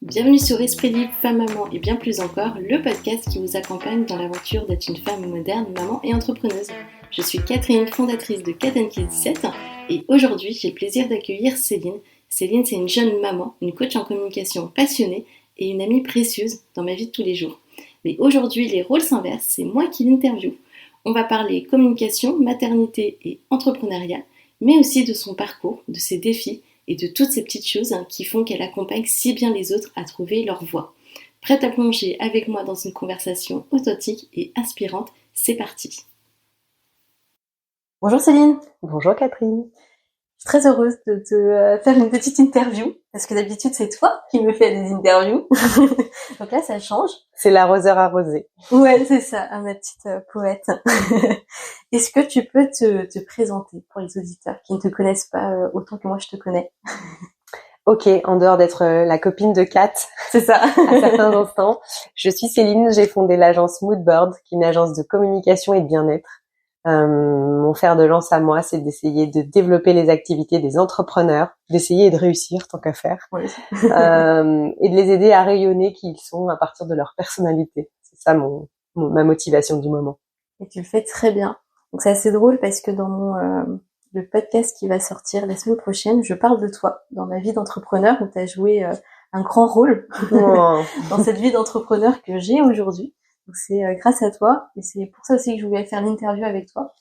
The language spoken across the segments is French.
Bienvenue sur Esprit Libre, Femme, Maman et bien plus encore, le podcast qui vous accompagne dans l'aventure d'être une femme moderne, maman et entrepreneuse. Je suis Catherine, fondatrice de Cat & Kids 17 et aujourd'hui j'ai le plaisir d'accueillir Céline. Céline, c'est une jeune maman, une coach en communication passionnée et une amie précieuse dans ma vie de tous les jours. Mais aujourd'hui, les rôles s'inversent, c'est moi qui l'interviewe. On va parler communication, maternité et entrepreneuriat, mais aussi de son parcours, de ses défis et de toutes ces petites choses qui font qu'elle accompagne si bien les autres à trouver leur voie. Prête à plonger avec moi dans une conversation authentique et inspirante, c'est parti. Bonjour Céline. Bonjour Catherine. Je suis très heureuse de te faire une petite interview, parce que d'habitude c'est toi qui me fais des interviews. Donc là ça change. C'est l'arroseur arrosé. Ouais, c'est ça, ma petite poète. Est-ce que tu peux te présenter pour les auditeurs qui ne te connaissent pas autant que moi je te connais? Ok, en dehors d'être la copine de Kat, C'est ça. à certains instants, je suis Céline, j'ai fondé l'agence Moodboard, qui est une agence de communication et de bien-être. Mon fer de lance à moi, c'est d'essayer de développer les activités des entrepreneurs, d'essayer et de réussir tant qu'à faire, Oui. et de les aider à rayonner qui ils sont à partir de leur personnalité. C'est ça ma motivation du moment. Et tu le fais très bien. Donc c'est assez drôle parce que dans le podcast qui va sortir la semaine prochaine, je parle de toi dans ma vie d'entrepreneur où tu as joué un grand rôle Oh. dans cette vie d'entrepreneur que j'ai aujourd'hui. Donc c'est grâce à toi et c'est pour ça aussi que je voulais faire l'interview avec toi.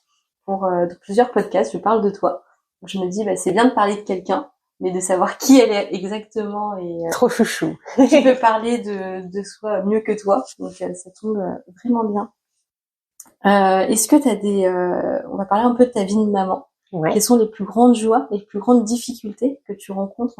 Pour plusieurs podcasts, je parle de toi. Donc, je me dis c'est bien de parler de quelqu'un, mais de savoir qui elle est exactement et Trop chouchou. qui peut parler de soi mieux que toi. Donc ça tombe vraiment bien. Est-ce que on va parler un peu de ta vie de maman. Ouais. Quelles sont les plus grandes joies, les plus grandes difficultés que tu rencontres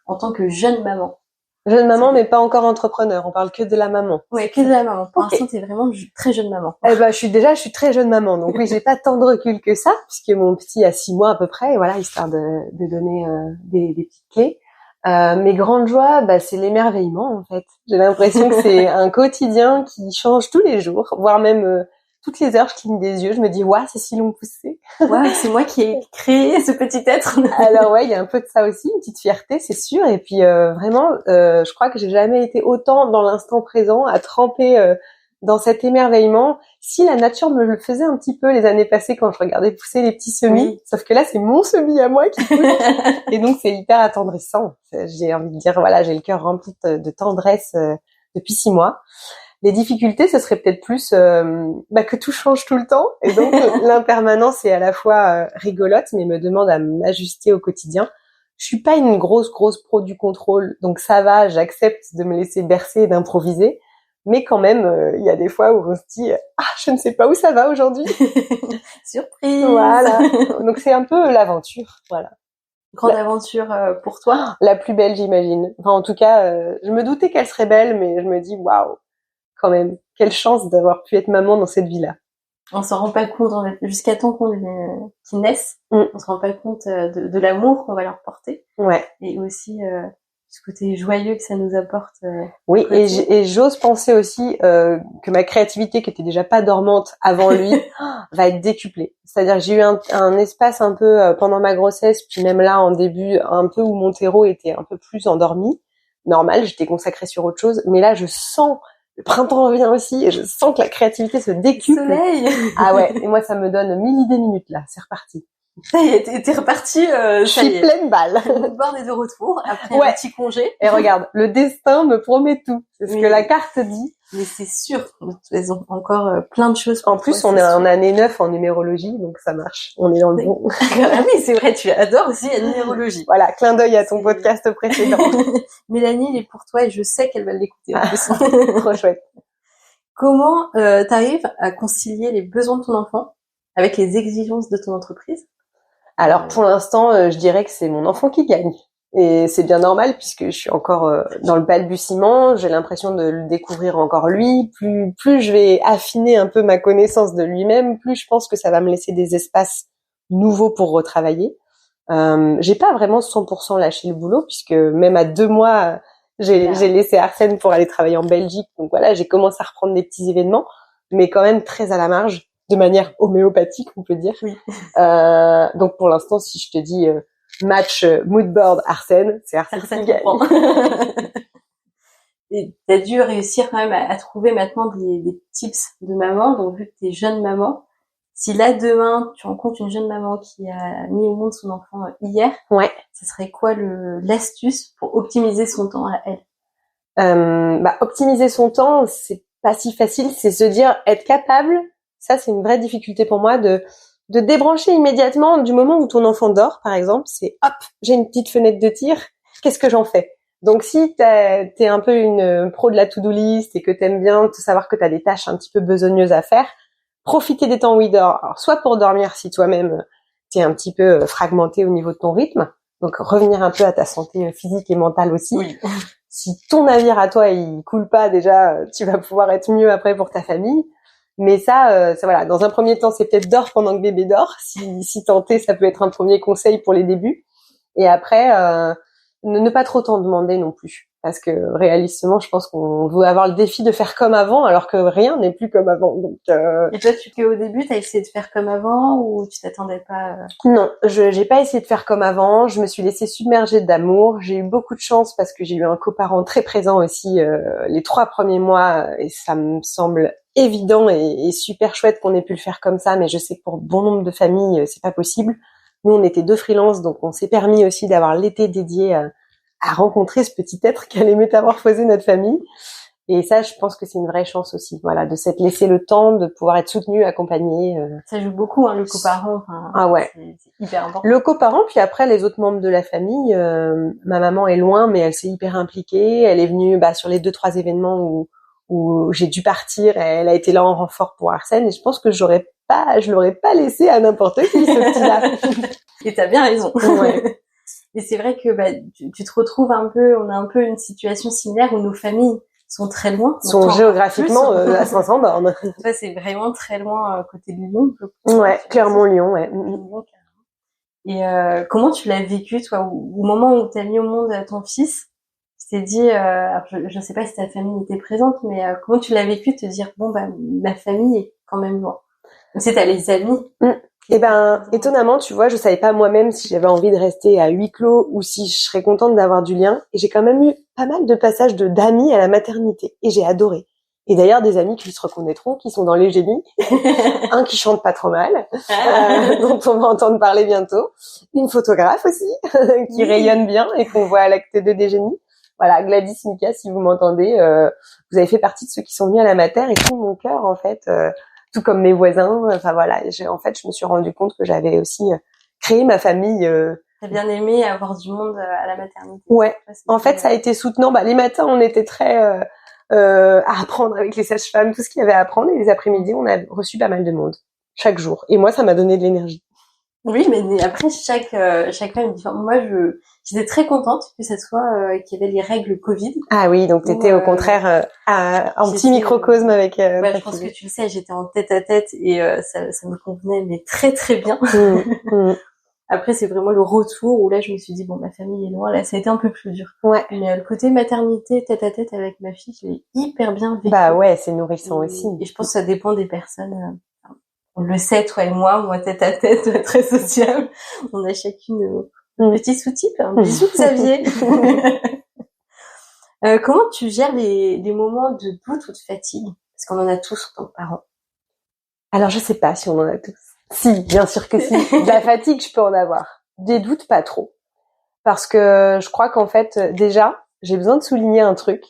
en tant que jeune maman? Jeune maman, mais pas encore entrepreneur. On parle que de la maman. Ouais, que de la maman. Pour Ok. l'instant, t'es vraiment très jeune maman. Eh ben, je suis très jeune maman. Donc oui, j'ai pas tant de recul que ça, puisque mon petit a 6 mois à peu près, et voilà, histoire de donner des petites clés. Mes grandes joies, c'est l'émerveillement, en fait. J'ai l'impression que c'est un quotidien qui change tous les jours, voire même toutes les heures, je cligne des yeux, je me dis, waouh, c'est si long poussé. Ouais, c'est moi qui ai créé ce petit être. Alors ouais, il y a un peu de ça aussi, une petite fierté, c'est sûr. Et puis vraiment, je crois que j'ai jamais été autant dans l'instant présent, à tremper dans cet émerveillement. Si la nature me le faisait un petit peu les années passées quand je regardais pousser les petits semis, Oui. sauf que là c'est mon semis à moi qui pousse, et donc c'est hyper attendrissant. J'ai envie de dire, voilà, j'ai le cœur rempli de tendresse depuis 6 mois. Les difficultés, ce serait peut-être plus que tout change tout le temps, et donc l'impermanence est à la fois rigolote, mais me demande à m'ajuster au quotidien. Je suis pas une grosse pro du contrôle, donc ça va, j'accepte de me laisser bercer et d'improviser, mais quand même, il y a des fois où on se dit je ne sais pas où ça va aujourd'hui. Surprise. Voilà. Donc c'est un peu l'aventure, voilà. Grande aventure pour toi. La plus belle, j'imagine. Enfin, en tout cas, je me doutais qu'elle serait belle, mais je me dis waouh. Quand même, quelle chance d'avoir pu être maman dans cette vie-là. On s'en rend pas compte jusqu'à temps qu'ils naissent. On se rend pas compte de l'amour qu'on va leur porter. Ouais. Et aussi ce côté joyeux que ça nous apporte. Oui, et j'ose penser aussi que ma créativité, qui était déjà pas dormante avant lui, va être décuplée. C'est-à-dire que j'ai eu un espace un peu pendant ma grossesse, puis même là en début, un peu où mon terreau était un peu plus endormi. Normal, j'étais consacrée sur autre chose, mais là je sens le printemps revient aussi et je sens que la créativité se décuple. Soleil. Ah ouais, et moi ça me donne 1000 idées minutes là, c'est reparti. Ça y est, t'es reparti. Je suis pleine balle. Le bord est de retour après un petit congé. Et regarde, le destin me promet tout. C'est ce que la carte dit. Mais c'est sûr, de toute façon, encore plein de choses. En plus, on est en année 9 en numérologie, donc ça marche. On est dans le bon. Ah oui, c'est vrai, tu adores aussi la numérologie. Voilà, clin d'œil à ton podcast précédent. Mélanie, elle est pour toi et je sais qu'elle va l'écouter en plus. Trop chouette. Comment t'arrives à concilier les besoins de ton enfant avec les exigences de ton entreprise? Alors, pour l'instant, je dirais que c'est mon enfant qui gagne. Et c'est bien normal puisque je suis encore dans le balbutiement, j'ai l'impression de le découvrir encore lui. Plus je vais affiner un peu ma connaissance de lui-même, plus je pense que ça va me laisser des espaces nouveaux pour retravailler. J'ai pas vraiment 100% lâché le boulot puisque même à 2 mois, j'ai laissé Arsène pour aller travailler en Belgique. Donc voilà, j'ai commencé à reprendre des petits événements, mais quand même très à la marge, de manière homéopathique, on peut dire. Oui. Donc pour l'instant, si je te dis match Moodboard Arsène, c'est Arsène qui gagne. Et t'as dû réussir quand même à trouver maintenant des tips de maman. Donc, vu que t'es jeune maman, si là, demain, tu rencontres une jeune maman qui a mis au monde son enfant hier, Ouais. ce serait quoi l'astuce pour optimiser son temps à elle? Optimiser son temps, c'est pas si facile, c'est se dire être capable. Ça, c'est une vraie difficulté pour moi de débrancher immédiatement du moment où ton enfant dort, par exemple. C'est hop, j'ai une petite fenêtre de tir. Qu'est-ce que j'en fais? Donc, si t'es un peu une pro de la to-do list et que t'aimes bien tout savoir que t'as des tâches un petit peu besogneuses à faire, profiter des temps où il dort. Alors, soit pour dormir si toi-même t'es un petit peu fragmenté au niveau de ton rythme. Donc, revenir un peu à ta santé physique et mentale aussi. Oui. Si ton navire à toi il coule pas déjà, tu vas pouvoir être mieux après pour ta famille. Mais ça voilà. Dans un premier temps, c'est peut-être dors pendant que bébé dort. Si tenté, ça peut être un premier conseil pour les débuts. Et après, ne pas trop t'en demander non plus, parce que réalistement, je pense qu'on veut avoir le défi de faire comme avant, alors que rien n'est plus comme avant. Donc, Et toi, au début, t'as essayé de faire comme avant ou tu t'attendais pas Non, j'ai pas essayé de faire comme avant. Je me suis laissée submerger d'amour. J'ai eu beaucoup de chance parce que j'ai eu un coparent très présent aussi les 3 premiers mois, et ça me semble évident et super chouette qu'on ait pu le faire comme ça. Mais je sais que pour bon nombre de familles, c'est pas possible. Nous, on était 2 freelances, donc on s'est permis aussi d'avoir l'été dédié à rencontrer ce petit être qui allait métamorphoser notre famille. Et ça, je pense que c'est une vraie chance aussi, voilà, de s'être laissé le temps de pouvoir être soutenu, accompagné. Ça joue beaucoup, hein, le coparent. Ah ouais. C'est hyper important. Le coparent, puis après les autres membres de la famille. Ma maman est loin, mais elle s'est hyper impliquée. Elle est venue sur les 2-3 événements où j'ai dû partir. Elle a été là en renfort pour Arsène. Et je pense que je l'aurais pas laissé à n'importe qui, ce petit-là. Et t'as bien raison. Ouais. Et c'est vrai que tu te retrouves on a un peu une situation similaire où nos familles sont très loin. Sont géographiquement à 500 bornes. Toi, c'est vraiment très loin côté de Lyon. Ouais, Clermont-Lyon, ouais. Et comment tu l'as vécu, toi, au moment où t'as mis au monde ton fils? Tu t'es dit, alors je sais pas si ta famille était présente, mais comment tu l'as vécu de te dire, ma famille est quand même loin. Donc, t'as les amis. Étonnamment, tu vois, je savais pas moi-même si j'avais envie de rester à huis clos ou si je serais contente d'avoir du lien. Et j'ai quand même eu pas mal de passages d'amis à la maternité. Et j'ai adoré. Et d'ailleurs, des amis qui se reconnaîtront, qui sont dans les génies. Un qui chante pas trop mal, dont on va entendre parler bientôt. Une photographe aussi, qui rayonne bien et qu'on voit à l'acte 2 des génies. Voilà, Gladys, Mika, si vous m'entendez, vous avez fait partie de ceux qui sont venus à la mater et tout mon cœur, en fait, tout comme mes voisins. Enfin voilà, je me suis rendu compte que j'avais aussi créé ma famille. T'as bien aimé avoir du monde à la maternité. Ouais. En fait, ça a été soutenant. Les matins, on était très à apprendre avec les sages-femmes, tout ce qu'il y avait à apprendre. Et les après-midi, on a reçu pas mal de monde chaque jour. Et moi, ça m'a donné de l'énergie. Oui, mais après, chaque femme est différente. Moi, j'étais très contente que ça soit qu'il y avait les règles Covid. Ah oui, donc t'étais au contraire en petit microcosme avec. Je pense que tu le sais, j'étais en tête à tête et ça me convenait mais très très bien. Après, c'est vraiment le retour où là, je me suis dit ma famille est loin. Là, ça a été un peu plus dur. Ouais. Mais le côté maternité, tête à tête avec ma fille, je l'ai hyper bien vécu. Ouais, c'est nourrissant aussi. Et je pense que ça dépend des personnes. On le sait, toi et moi tête à tête, très sociable. On a chacune nos petits sous-types. Bisous, Xavier. Comment tu gères les moments de doute ou de fatigue? Parce qu'on en a tous en tant que parents. Alors, je sais pas si on en a tous. Si, bien sûr que si. De la fatigue, je peux en avoir. Des doutes, pas trop. Parce que je crois qu'en fait, déjà, j'ai besoin de souligner un truc.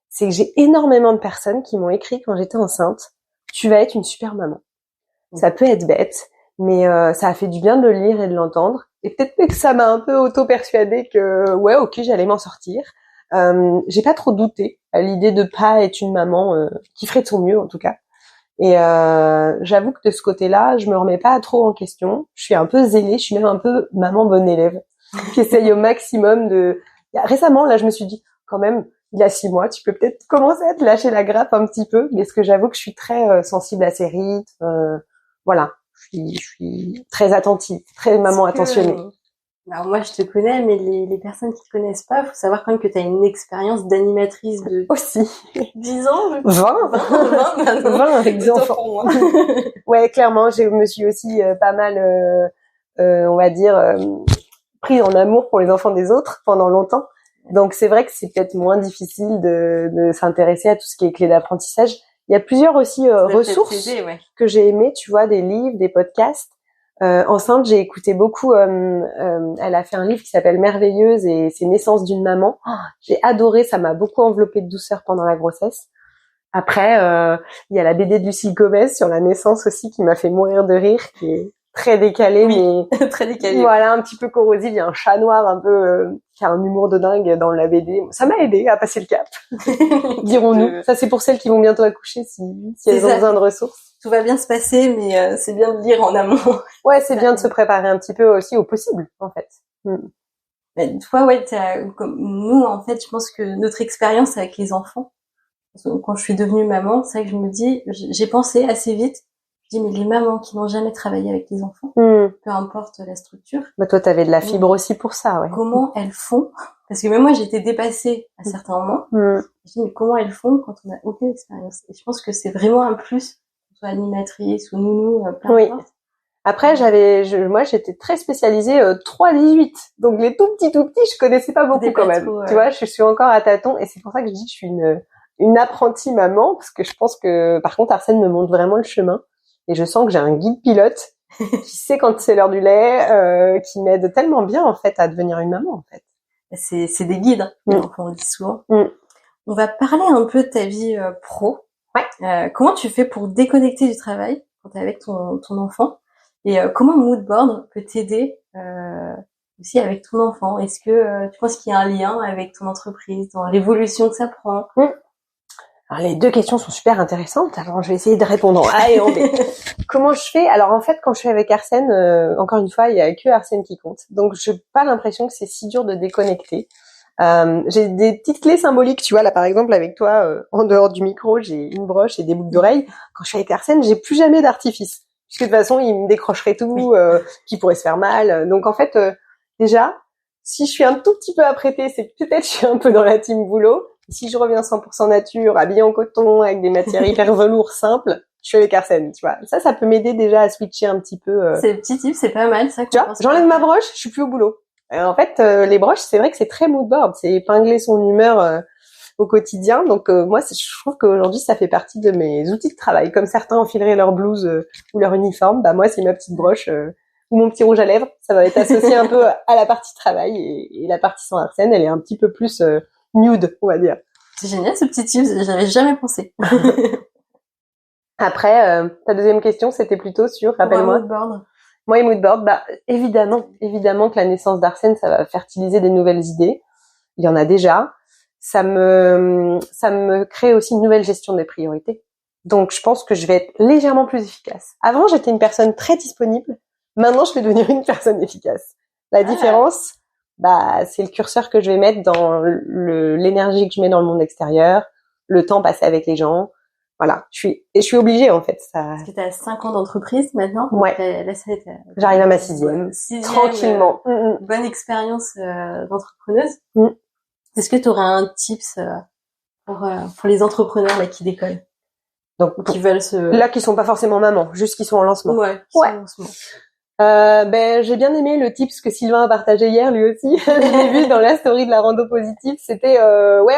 C'est que j'ai énormément de personnes qui m'ont écrit quand j'étais enceinte, tu vas être une super maman. Ça peut être bête, mais ça a fait du bien de le lire et de l'entendre. Et peut-être que ça m'a un peu auto-persuadée que, ouais, ok, j'allais m'en sortir. J'ai pas trop douté à l'idée de pas être une maman qui ferait de son mieux, en tout cas. Et j'avoue que de ce côté-là, je me remets pas trop en question. Je suis un peu zélée, je suis même un peu maman bonne élève, qui essaye au maximum de... Récemment, là, je me suis dit, quand même, il a 6 mois, tu peux peut-être commencer à te lâcher la grappe un petit peu. Mais ce que j'avoue que je suis très sensible à ses rythmes. Voilà, je suis très attentive, très maman attentionnée. Alors moi, je te connais, mais les personnes qui te connaissent pas, faut savoir quand même que tu as une expérience d'animatrice de... Aussi. 10 ans? 20 avec des enfants. Pour moi. Ouais, clairement, je me suis aussi pas mal, on va dire, prise en amour pour les enfants des autres pendant longtemps. Donc c'est vrai que c'est peut-être moins difficile de s'intéresser à tout ce qui est clé d'apprentissage. Il y a plusieurs aussi ressources que j'ai aimées, tu vois, des livres, des podcasts. Enceinte, j'ai écouté beaucoup. Elle a fait un livre qui s'appelle Merveilleuse et c'est Naissance d'une maman. Oh, j'ai adoré, ça m'a beaucoup enveloppée de douceur pendant la grossesse. Après, il y a la BD de Lucille Gomez sur la naissance aussi qui m'a fait mourir de rire, qui est très décalée, mais très décalée. Voilà, un petit peu corrosive. Il y a un chat noir un peu qui a un humour de dingue dans la BD. Ça m'a aidé à passer le cap, dirons-nous. Ça, c'est pour celles qui vont bientôt accoucher si elles ont besoin de ressources. Tout va bien se passer, mais c'est bien de lire en amont. Ouais, c'est bien de se préparer un petit peu aussi au possible, en fait. Mais toi, ouais, comme nous, en fait, je pense que notre expérience avec les enfants, quand je suis devenue maman, c'est vrai que je me dis, j'ai pensé assez vite, je dis, mais les mamans qui n'ont jamais travaillé avec les enfants, peu importe la structure. Bah, toi, t'avais de la fibre aussi pour ça, ouais. Comment elles font? Parce que même moi, j'étais dépassée à certains moments. Je dis, mais comment elles font quand on n'a aucune expérience? Et je pense que c'est vraiment un plus, soit animatrice ou nounou, peu importe. Après, moi, j'étais très spécialisée 3-18. Donc, les tout petits, je connaissais pas beaucoup quand même. Tu vois, je suis encore à tâtons et c'est pour ça que je dis que je suis une apprentie maman parce que je pense que, par contre, Arsène me montre vraiment le chemin et je sens que j'ai un guide pilote qui sait quand c'est l'heure du lait, qui m'aide tellement bien, en fait, à devenir une maman, en fait. C'est des guides, hein, on le dit souvent. On va parler un peu de ta vie pro. Ouais. Comment tu fais pour déconnecter du travail quand t'es avec ton enfant? Et comment Moodboard peut t'aider aussi avec ton enfant? Est-ce que tu penses qu'il y a un lien avec ton entreprise, dans l'évolution que ça prend? Alors, les deux questions sont super intéressantes. Alors, je vais essayer de répondre en A et en B. Comment je fais? Alors, en fait, quand je suis avec Arsène, encore une fois, il y a que Arsène qui compte. Donc, je n'ai pas l'impression que c'est si dur de déconnecter. J'ai des petites clés symboliques, tu vois. Là, par exemple, avec toi, en dehors du micro, j'ai une broche et des boucles d'oreilles. Quand je suis avec Arsène, j'ai plus jamais d'artifice. Puisque de toute façon, il me décrocherait tout, qui pourrait se faire mal. Donc, en fait, déjà, si je suis un tout petit peu apprêtée, c'est que peut-être je suis un peu dans la team boulot. Si je reviens 100% nature, habillée en coton, avec des matières hyper velours simples, je suis avec Arsène, tu vois. Ça peut m'aider déjà à switcher un petit peu. C'est le petit type, c'est pas mal, ça. Tu vois, j'enlève ma broche, je suis plus au boulot. En fait, les broches, c'est vrai que c'est très moodboard. C'est épingler son humeur au quotidien. Donc, moi, je trouve qu'aujourd'hui, ça fait partie de mes outils de travail. Comme certains enfileraient leur blouse ou leur uniforme, bah moi, c'est ma petite broche ou mon petit rouge à lèvres. Ça va être associé un peu à la partie travail et la partie sans Arsène, elle est un petit peu plus nude, on va dire. C'est génial ce petit tip, j'avais jamais pensé. Après, ta deuxième question, c'était plutôt sur, rappelle-moi. Moodboard. Moi et Moodboard, bah évidemment que la naissance d'Arsène, ça va fertiliser des nouvelles idées. Il y en a déjà. Ça me crée aussi une nouvelle gestion des priorités. Donc je pense que je vais être légèrement plus efficace. Avant, j'étais une personne très disponible. Maintenant, je vais devenir une personne efficace. La différence, bah, c'est le curseur que je vais mettre dans l'énergie que je mets dans le monde extérieur, le temps passé avec les gens. Voilà, je suis obligée en fait. Ça... Parce que t'as 5 ans d'entreprise maintenant. Ouais. Là, ça j'arrive à ma sixième tranquillement. Bonne expérience d'entrepreneuse. Est-ce que tu aurais un tips pour les entrepreneurs là qui décollent? Donc qui veulent se... Là, qui sont pas forcément mamans, juste qui sont en lancement. Ouais. Sont en lancement. J'ai bien aimé le tips que Sylvain a partagé hier, lui aussi. Je l'ai vu dans la story de la rando positive. C'était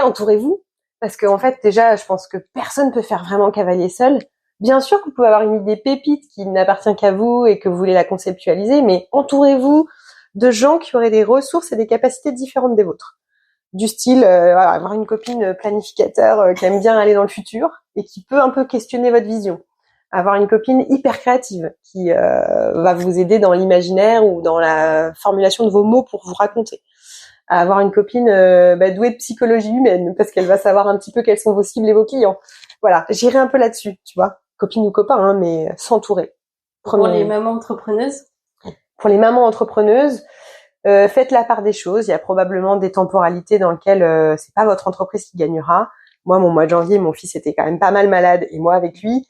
entourez-vous. Parce que en fait, déjà, je pense que personne peut faire vraiment cavalier seul. Bien sûr que vous pouvez avoir une idée pépite qui n'appartient qu'à vous et que vous voulez la conceptualiser, mais entourez-vous de gens qui auraient des ressources et des capacités différentes des vôtres. Du style, avoir une copine planificateur qui aime bien aller dans le futur et qui peut un peu questionner votre vision. Avoir une copine hyper créative qui va vous aider dans l'imaginaire ou dans la formulation de vos mots pour vous raconter. Avoir une copine douée de psychologie humaine parce qu'elle va savoir un petit peu quelles sont vos cibles et vos clients. Voilà, j'irai un peu là-dessus, tu vois, copine ou copain, hein, mais s'entourer. Pour les mamans entrepreneuses. Pour les mamans entrepreneuses, faites la part des choses. Il y a probablement des temporalités dans lesquelles c'est pas votre entreprise qui gagnera. Moi, mon mois de janvier, mon fils était quand même pas mal malade et moi avec lui,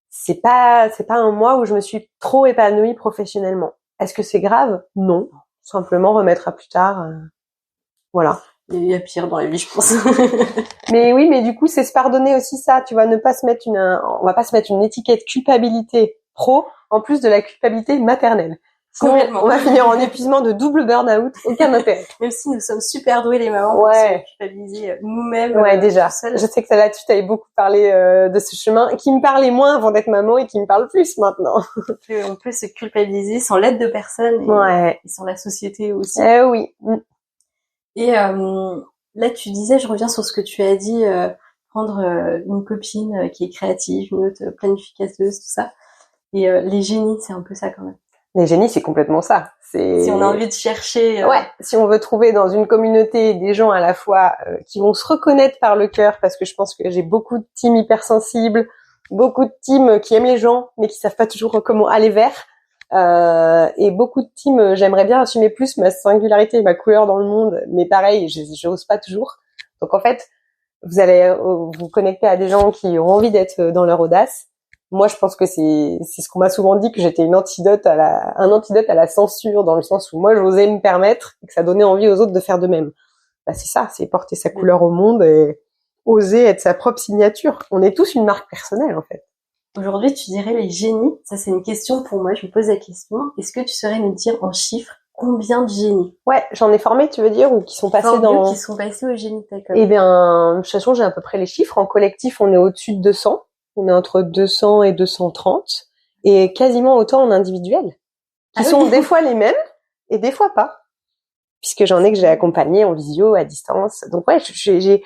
c'est pas un mois où je me suis trop épanouie professionnellement. Est-ce que c'est grave? Non, simplement remettre à plus tard. Voilà. Il y a pire dans la vie, je pense. Mais oui, mais du coup, c'est se pardonner aussi ça. Tu vas ne pas se mettre on va pas se mettre une étiquette culpabilité pro en plus de la culpabilité maternelle. Sinon, on va finir en épuisement de double burn-out, aucun intérêt. Même si nous sommes super doués les mamans pour se culpabiliser nous-mêmes. Ouais, déjà. Je sais que ça là-dessus, t'avais beaucoup parlé de ce chemin, qui me parlait moins avant d'être maman et qui me parle plus maintenant. On peut se culpabiliser sans l'aide de personne et sans la société aussi. Oui. Et là, tu disais, je reviens sur ce que tu as dit, prendre une copine qui est créative, une autre planificateuse, tout ça. Et les génies, c'est un peu ça quand même. Les génies, c'est complètement ça. Si on a envie de chercher... si on veut trouver dans une communauté des gens à la fois qui vont se reconnaître par le cœur, parce que je pense que j'ai beaucoup de teams hypersensibles, beaucoup de teams qui aiment les gens, mais qui savent pas toujours comment aller vers, et beaucoup de teams, j'aimerais bien assumer plus ma singularité et ma couleur dans le monde, mais pareil, j'ose pas toujours. Donc en fait, vous allez vous connecter à des gens qui ont envie d'être dans leur audace. Moi, je pense que c'est ce qu'on m'a souvent dit, que j'étais un antidote à la censure, dans le sens où moi, j'osais me permettre et que ça donnait envie aux autres de faire de même. Bah, c'est ça, c'est porter sa couleur au monde et oser être sa propre signature. On est tous une marque personnelle, en fait. Aujourd'hui, tu dirais les génies. Ça, c'est une question pour moi. Je me pose la question. Est-ce que tu saurais me dire en chiffres combien de génies? Ouais, j'en ai formé, tu veux dire, ou qui sont passés qui sont passés au génie Tacom. Eh bien, de toute façon, j'ai à peu près les chiffres. En collectif, on est au-dessus de 200. On est entre 200 et 230 et quasiment autant en individuel, qui sont des fois les mêmes et des fois pas, puisque j'en ai que j'ai accompagné en visio, à distance. Donc ouais, j'ai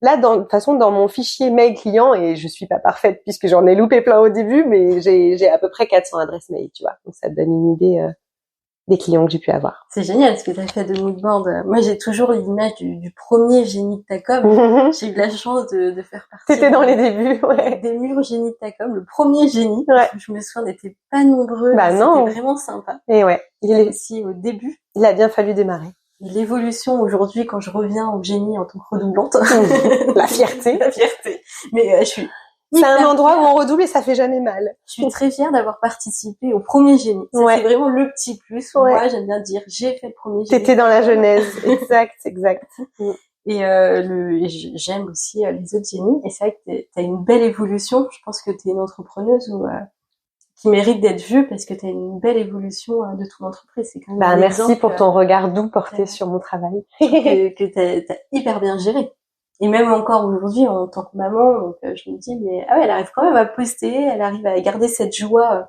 là, de toute façon, dans mon fichier mail client, et je suis pas parfaite puisque j'en ai loupé plein au début, mais j'ai à peu près 400 adresses mail, tu vois. Donc ça te donne une idée des clients que j'ai pu avoir. C'est génial ce que tu as fait de moodboard. Moi, j'ai toujours l'image du premier génie de Tacom. J'ai eu la chance de faire partie. T'étais dans les débuts, des murs génie de Tacom, le premier génie. Ouais. Je me souviens, on n'était pas nombreux. Bah non. C'était vraiment sympa. Et ouais. Il est aussi au début. Il a bien fallu démarrer. L'évolution aujourd'hui, quand je reviens au génie en tant que redoublante. La fierté. La fierté. Mais je suis... C'est un endroit où on redouble et ça fait jamais mal. Je suis très fière d'avoir participé au premier génie. Ça, c'est vraiment le petit plus. Moi, j'aime bien dire, j'ai fait le premier génie. T'étais dans la genèse. Exact. Et j'aime aussi les autres génies. Et c'est vrai que t'as une belle évolution. Je pense que t'es une entrepreneuse qui mérite d'être vue parce que t'as une belle évolution de ton entreprise. C'est quand même merci pour ton regard doux porté sur mon travail. que t'as hyper bien géré. Et même encore aujourd'hui, en tant que maman, donc je me dis, mais elle arrive quand même à poster, elle arrive à garder cette joie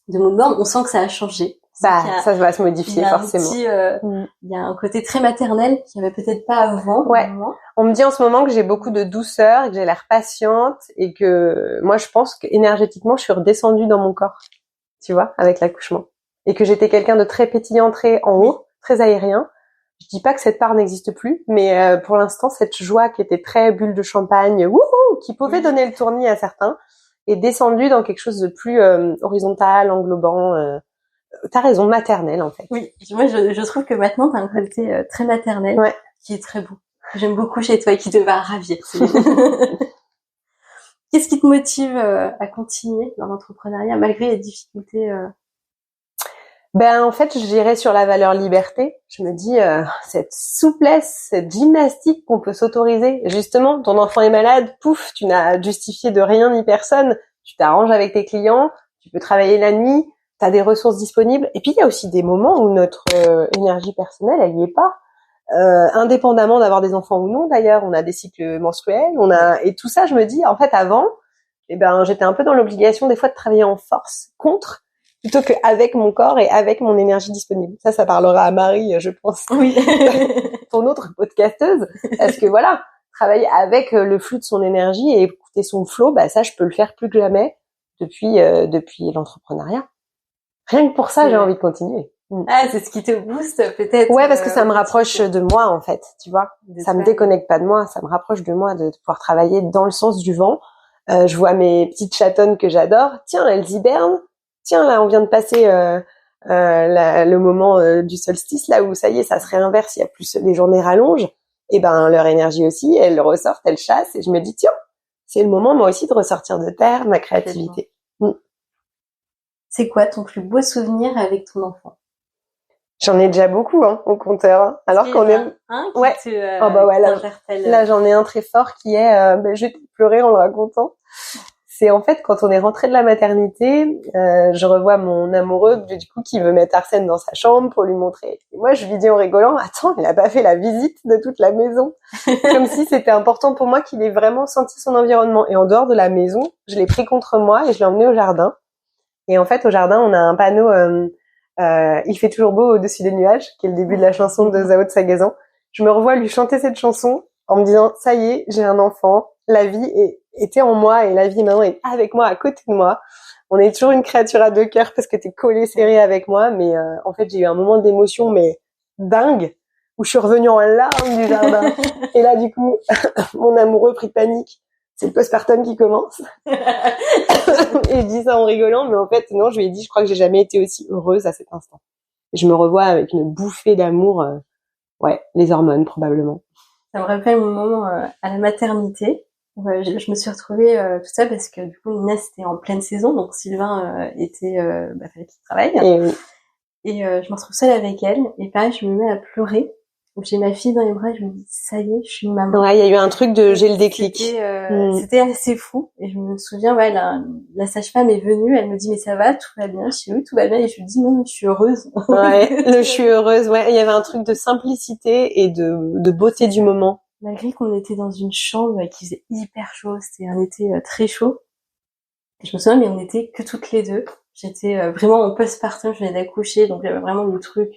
de moodboard. On sent que ça a changé. Ça va se modifier forcément. Il y a un côté très maternel qu'il n'y avait peut-être pas avant. Ouais. On me dit en ce moment que j'ai beaucoup de douceur, que j'ai l'air patiente et que moi je pense qu'énergétiquement je suis redescendue dans mon corps, tu vois, avec l'accouchement. Et que j'étais quelqu'un de très pétillant, très en haut, très aérien. Je dis pas que cette part n'existe plus, mais pour l'instant, cette joie qui était très bulle de champagne, wouhou, qui pouvait donner le tournis à certains, est descendue dans quelque chose de plus horizontal, englobant. T'as raison, maternel en fait. Oui, moi je trouve que maintenant t'as un côté très maternel qui est très beau. J'aime beaucoup chez toi et qui te va ravir. Qu'est-ce qui te motive à continuer dans l'entrepreneuriat malgré les difficultés En fait, je dirais sur la valeur liberté. Je me dis, cette souplesse, cette gymnastique qu'on peut s'autoriser. Justement, ton enfant est malade, pouf, tu n'as justifié de rien ni personne. Tu t'arranges avec tes clients, tu peux travailler la nuit, tu as des ressources disponibles. Et puis, il y a aussi des moments où notre énergie personnelle, elle y est pas. Indépendamment d'avoir des enfants ou non, d'ailleurs, on a des cycles menstruels, et tout ça, je me dis, en fait, avant, j'étais un peu dans l'obligation des fois de travailler en force contre, plutôt qu'avec mon corps et avec mon énergie disponible. Ça parlera à Marie, je pense. Oui. Ton autre podcasteuse. Parce que voilà, travailler avec le flux de son énergie et écouter son flow, ça, je peux le faire plus que jamais depuis l'entrepreneuriat. Rien que pour ça, j'ai envie de continuer. Ah, c'est ce qui te booste, peut-être. Ouais, parce que ça me rapproche de moi, en fait, tu vois. Ça me déconnecte pas de moi, ça me rapproche de moi, de pouvoir travailler dans le sens du vent. Je vois mes petites chatonnes que j'adore. Tiens, elles hibernent. Tiens, là, on vient de passer le moment du solstice, là où ça y est, ça se réinverse, il y a plus, les journées rallongent. Et leur énergie aussi, elles ressortent, elles chassent, et je me dis, tiens, c'est le moment, moi aussi, de ressortir de terre, ma créativité. C'est quoi ton plus beau souvenir avec ton enfant? J'en ai déjà beaucoup, au compteur. Alors qu'on est... T'interpelle. Là, j'en ai un très fort qui est... je vais pleurer en le racontant. c'est en fait quand on est rentré de la maternité, je revois mon amoureux du coup qui veut mettre Arsène dans sa chambre pour lui montrer. Et moi je lui dis en rigolant, attends, il a pas fait la visite de toute la maison, comme si c'était important pour moi qu'il ait vraiment senti son environnement. Et en dehors de la maison, je l'ai pris contre moi et je l'ai emmené au jardin. Et en fait au jardin on a un panneau il fait toujours beau au-dessus des nuages, qui est le début de la chanson de Zao de Sagazan. Je me revois lui chanter cette chanson en me disant ça y est, j'ai un enfant, la vie était en moi et la vie maintenant est avec moi, à côté de moi. On est toujours une créature à deux cœurs parce que t'es collé serré avec moi, mais en fait j'ai eu un moment d'émotion mais dingue où je suis revenue en larmes du jardin. Et là du coup mon amoureux pris de panique, c'est le postpartum qui commence. Et je dis ça en rigolant, mais en fait non, je lui ai dit je crois que j'ai jamais été aussi heureuse à cet instant. Et je me revois avec une bouffée d'amour, ouais, les hormones probablement. Ça me rappelle mon moment à la maternité. Je me suis retrouvée toute seule parce que du coup Nina c'était en pleine saison, donc Sylvain fallait qu'il travaille. Et oui. Et je me retrouve seule avec elle et pareil je me mets à pleurer. Donc j'ai ma fille dans les bras et je me dis ça y est, je suis une maman. Ouais, il y a eu un truc de j'ai le déclic. C'était assez fou et je me souviens la sage-femme est venue, elle me dit mais ça va, tout va bien. Je dis oui, tout va bien et je lui dis non, je suis heureuse. Ouais, je suis heureuse. Ouais, il y avait un truc de simplicité et de beauté du moment. Malgré qu'on était dans une chambre qui faisait hyper chaud, c'était un été très chaud. Et je me souviens, mais on était que toutes les deux. J'étais vraiment en postpartum, je venais d'accoucher, donc j'avais vraiment le truc,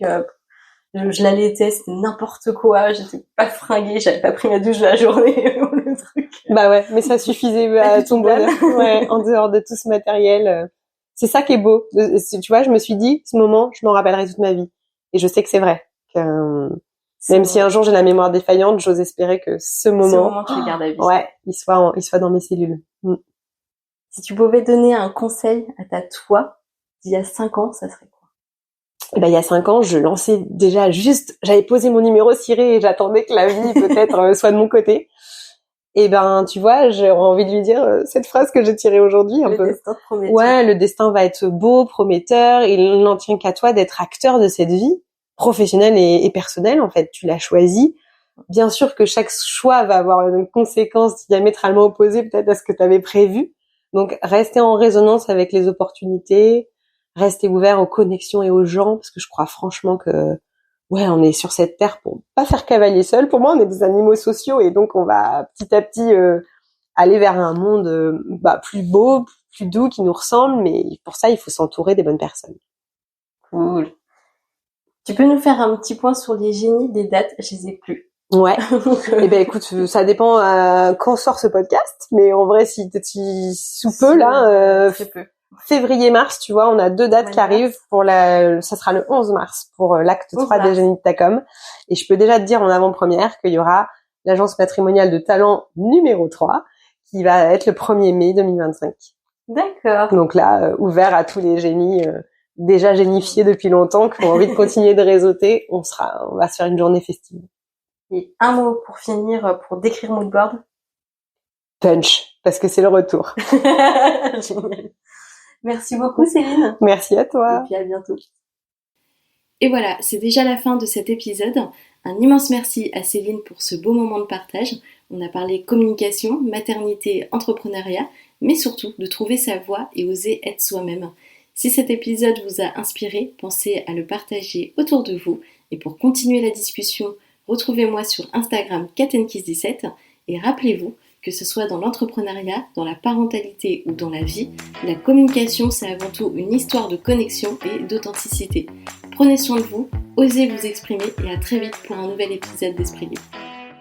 je l'allaitais, c'était n'importe quoi, j'étais pas fringuée, j'avais pas pris ma douche de la journée, le truc. Bah ouais, mais ça suffisait à ton bonheur. Ouais, en dehors de tout ce matériel. C'est ça qui est beau. Tu vois, je me suis dit, ce moment, je m'en rappellerai toute ma vie. Et je sais que c'est vrai. Même si un jour j'ai la mémoire défaillante, j'ose espérer que ce moment tu le gardes à vie. Ouais, il soit dans mes cellules. Si tu pouvais donner un conseil à ta toi d'il y a 5 ans, ça serait quoi? Et ben il y a 5 ans, je lançais déjà j'avais posé mon numéro ciré et j'attendais que la vie peut-être soit de mon côté. Et ben tu vois, j'aurais envie de lui dire cette phrase que j'ai tirée aujourd'hui un peu. Le destin prometteur. Ouais, le destin va être beau, prometteur, il n'en tient qu'à toi d'être acteur de cette vie professionnelle et personnelle en fait, tu l'as choisi. Bien sûr que chaque choix va avoir une conséquence diamétralement opposée peut-être à ce que tu avais prévu. Donc rester en résonance avec les opportunités, rester ouvert aux connexions et aux gens parce que je crois franchement que ouais, on est sur cette terre pour pas faire cavalier seul. Pour moi, on est des animaux sociaux et donc on va petit à petit aller vers un monde plus beau, plus doux, qui nous ressemble. Mais pour ça, il faut s'entourer des bonnes personnes. Cool. Tu peux nous faire un petit point sur les génies des dates? Je les ai plus. Ouais. Eh ben écoute, ça dépend quand sort ce podcast, mais en vrai, si sous peu là, février-mars, tu vois, on a 2 dates qui arrivent pour ça sera le 11 mars pour l'acte 3 des Génies de ta com. Et je peux déjà te dire en avant-première qu'il y aura l'agence matrimoniale de talent numéro 3 qui va être le 1er mai 2025. D'accord. Donc là, ouvert à tous les génies déjà génifiés depuis longtemps qui ont envie de continuer de réseauter, on va se faire une journée festive. Et un mot pour finir, pour décrire Moodboard. Punch, parce que c'est le retour. Génial. Merci beaucoup Céline. Merci à toi. Et puis à bientôt. Et voilà, c'est déjà la fin de cet épisode. Un immense merci à Céline pour ce beau moment de partage. On a parlé communication, maternité, entrepreneuriat, mais surtout de trouver sa voie et oser être soi-même. Si cet épisode vous a inspiré, pensez à le partager autour de vous. Et pour continuer la discussion, retrouvez-moi sur Instagram KatandKiss17 et rappelez-vous que ce soit dans l'entrepreneuriat, dans la parentalité ou dans la vie, la communication c'est avant tout une histoire de connexion et d'authenticité. Prenez soin de vous, osez vous exprimer et à très vite pour un nouvel épisode d'Esprit Libre.